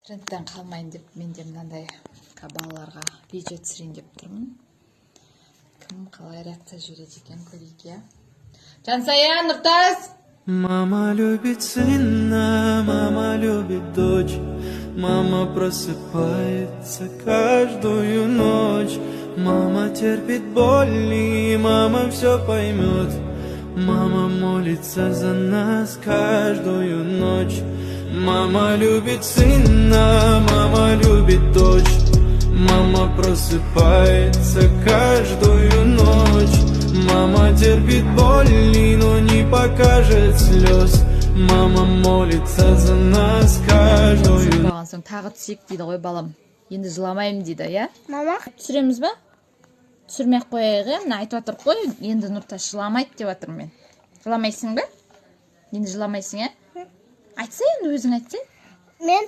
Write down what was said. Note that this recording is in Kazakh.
Трендтен қалмайын деп, мен де мынандай балаларға видео түсірейін деп тұрмын. Кім қалай реакция жібереді екен, көрейік, иә. Жансая, Нұртас! Мама любит сына, мама любит дочь. Мама просыпается каждую ночь. Мама терпит боли, мама все поймет. Мама молится за нас каждую ночь. Мама любит сына, мама любит дочь. Мама просыпается каждую ночь. Мама терпит боли, но не покажет слез. Мама молится за нас каждую ночь. Болған соң тағы түсек дейді ғой балам. Енді жыламайым дейді, иә? Мама, Түсіреміз ба? Түсірмек қояйық, иә? Мына айтып жатыр қой, енді Нұртас жыламайды деп жатырмын мен. Жыламайсың ба? Енді жыламайсың, иә? Айтса енді өзің айтсаң. мен